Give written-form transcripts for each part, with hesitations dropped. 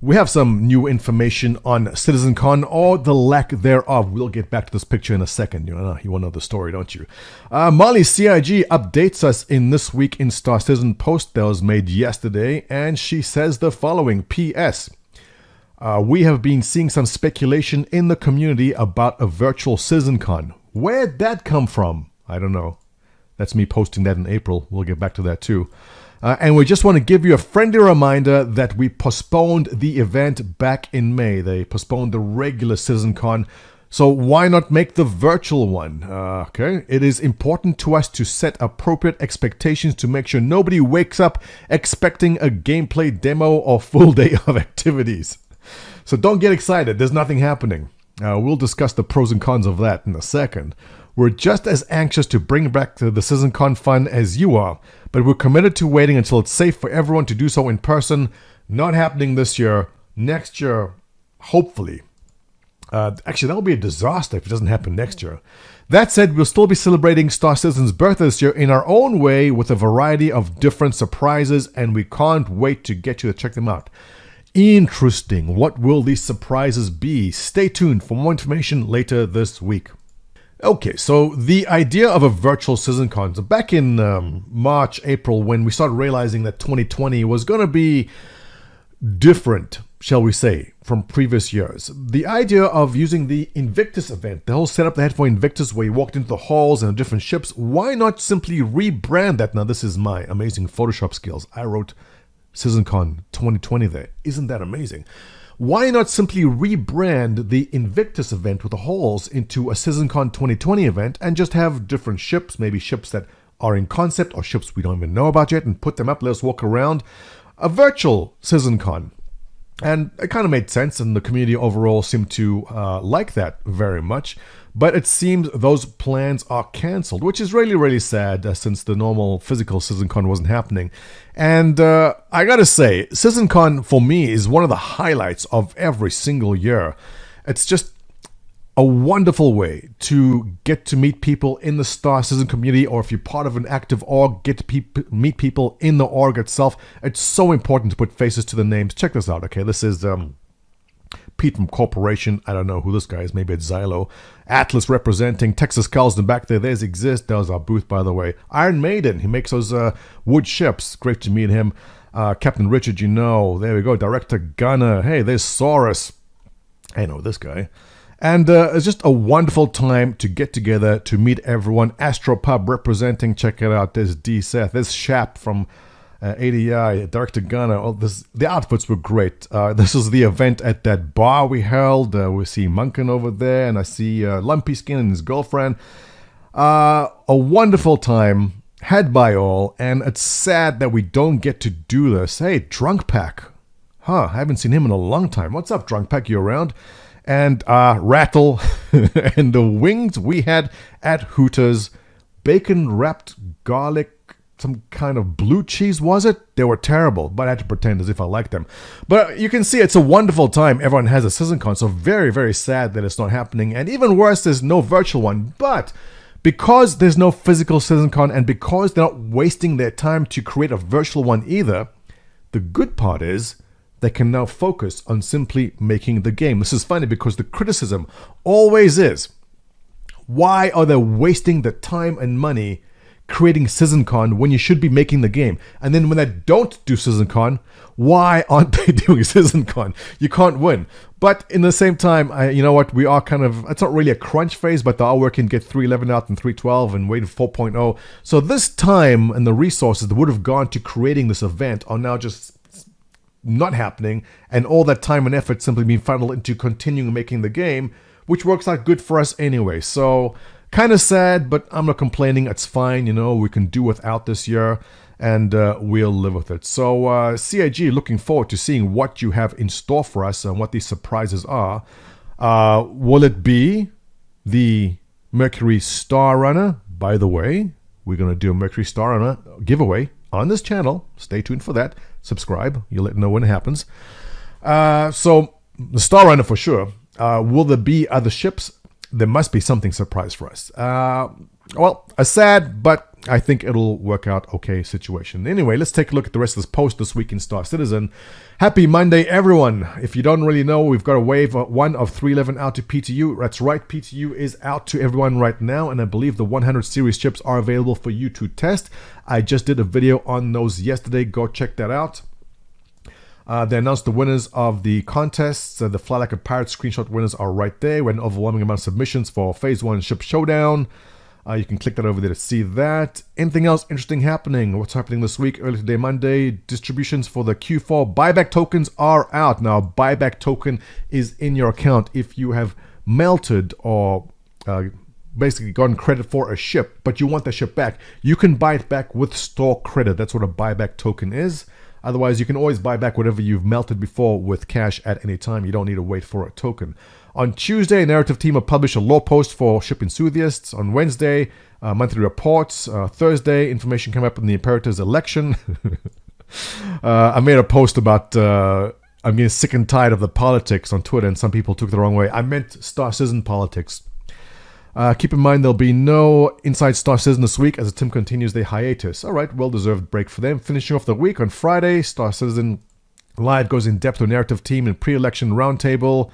We have some new information on CitizenCon, or the lack thereof. We'll get back to this picture in a second. You want to know the story, don't you? Mali CIG updates us in this week in Star Citizen post that was made yesterday, and she says the following. P.S. We have been seeing some speculation in the community about a virtual CitizenCon. Where'd that come from? I don't know. That's me posting that in April. We'll get back to that too. And we just want to give you a friendly reminder that we postponed the event back in May. They postponed the regular CitizenCon, so why not make the virtual one? Okay, it is important to us to set appropriate expectations to make sure nobody wakes up expecting a gameplay demo or full day of activities. So don't get excited, there's nothing happening. We'll discuss the pros and cons of that in a second. We're just as anxious to bring back the CitizenCon fun as you are, but we're committed to waiting until it's safe for everyone to do so in person. Not happening this year. Next year, hopefully. Actually, that will be a disaster if it doesn't happen next year. That said, we'll still be celebrating Star Citizen's birthday this year in our own way with a variety of different surprises, and we can't wait to get you to check them out. Interesting. What will these surprises be? Stay tuned for more information later this week. Okay, so the idea of a virtual CitizenCon, so back in March, April, when we started realizing that 2020 was going to be different, shall we say, from previous years. The idea of using the Invictus event, the whole setup they had for Invictus where you walked into the halls and different ships, why not simply rebrand that? Now, this is my amazing Photoshop skills. I wrote CitizenCon 2020 there. Isn't that amazing? Why not simply rebrand the Invictus event with the halls into a CitizenCon 2020 event and just have different ships, maybe ships that are in concept or ships we don't even know about yet, and put them up, let us walk around. A virtual CitizenCon. And it kind of made sense, and the community overall seemed to like that very much. But it seems those plans are cancelled, which is really, really sad since the normal physical CitizenCon wasn't happening. And I gotta say, CitizenCon for me is one of the highlights of every single year. It's just a wonderful way to get to meet people in the Star Citizen community, or if you're part of an active org, get to meet people in the org itself. It's so important to put faces to the names. Check this out, okay? This is Pete from Corporation. I don't know who this guy is. Maybe it's Xylo. Atlas representing Texas Skulls in the back there. There's Exist. That was our booth, by the way. Iron Maiden. He makes those wood ships. Great to meet him. Captain Richard, you know. There we go. Director Gunner. Hey, there's Saurus. I know this guy. And it's just a wonderful time to get together, to meet everyone. Astropub representing. Check it out. There's D. Seth. There's Shap from ADI, Director Gunner. The outfits were great. This is the event at that bar we held. We see Munkin over there, and I see Lumpy Skin and his girlfriend. A wonderful time had by all, and it's sad that we don't get to do this. Hey, Drunk Pack. I haven't seen him in a long time. What's up, Drunk Pack? You around? And Rattle and the wings we had at Hooters. Bacon-wrapped garlic, some kind of blue cheese, was it? They were terrible, but I had to pretend as if I liked them. But you can see it's a wonderful time. Everyone has a CitizenCon, so very, very sad that it's not happening. And even worse, there's no virtual one. But because there's no physical CitizenCon, and because they're not wasting their time to create a virtual one either, the good part is they can now focus on simply making the game. This is funny because the criticism always is, why are they wasting the time and money creating CitizenCon when you should be making the game? And then when they don't do CitizenCon, why aren't they doing CitizenCon? You can't win. But in the same time, you know what, we are kind of, it's not really a crunch phase, but they are working to get 3.11 out and 3.12 and waiting for 4.0. So this time and the resources that would have gone to creating this event are now just not happening, and all that time and effort simply being funneled into continuing making the game, which works out good for us anyway. So kind of sad, but I'm not complaining. It's fine, you know, we can do without this year, and we'll live with it. So CIG, looking forward to seeing what you have in store for us and what these surprises are. Will it be the Mercury Star Runner? By the way, we're going to do a Mercury Star Runner giveaway on this channel. Stay tuned for that. Subscribe. You'll let know when it happens. So the Star Runner for sure. Will there be other ships? There must be something surprise for us. Well, a sad, but I think it'll work out okay situation. Anyway, let's take a look at the rest of this post this week in Star Citizen. Happy Monday, everyone. If you don't really know, we've got a wave 1 of 311 out to PTU. That's right, PTU is out to everyone right now, and I believe the 100 series chips are available for you to test. I just did a video on those yesterday. Go check that out. They announced the winners of the contests. The Fly Like a Pirate screenshot winners are right there. We had an overwhelming amount of submissions for Phase 1 Ship Showdown. You can click that over there to see that. Anything else interesting happening? What's happening this week? Early today, Monday, distributions for the Q4 buyback tokens are out. Now, buyback token is in your account if you have melted or basically gotten credit for a ship, but you want that ship back. You can buy it back with store credit. That's what a buyback token is. Otherwise, you can always buy back whatever you've melted before with cash at any time. You don't need to wait for a token. On Tuesday, Narrative Team will publish a law post for ship enthusiasts. On Wednesday, monthly reports. Thursday, information came up in the Imperator's election. I made a post about I'm getting sick and tired of the politics on Twitter, and some people took it the wrong way. I meant Star Citizen politics. Keep in mind there'll be no Inside Star Citizen this week as the team continues their hiatus. All right, well-deserved break for them. Finishing off the week on Friday, Star Citizen Live goes in depth with Narrative Team and pre-election roundtable.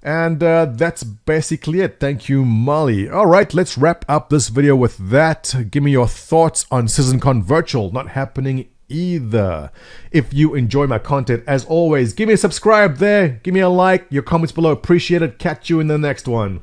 And that's basically it. Thank you, Molly. All right, let's wrap up this video with that. Give me your thoughts on CitizenCon Virtual. Not happening either. If you enjoy my content, as always, give me a subscribe there. Give me a like. Your comments below. Appreciate it. Catch you in the next one.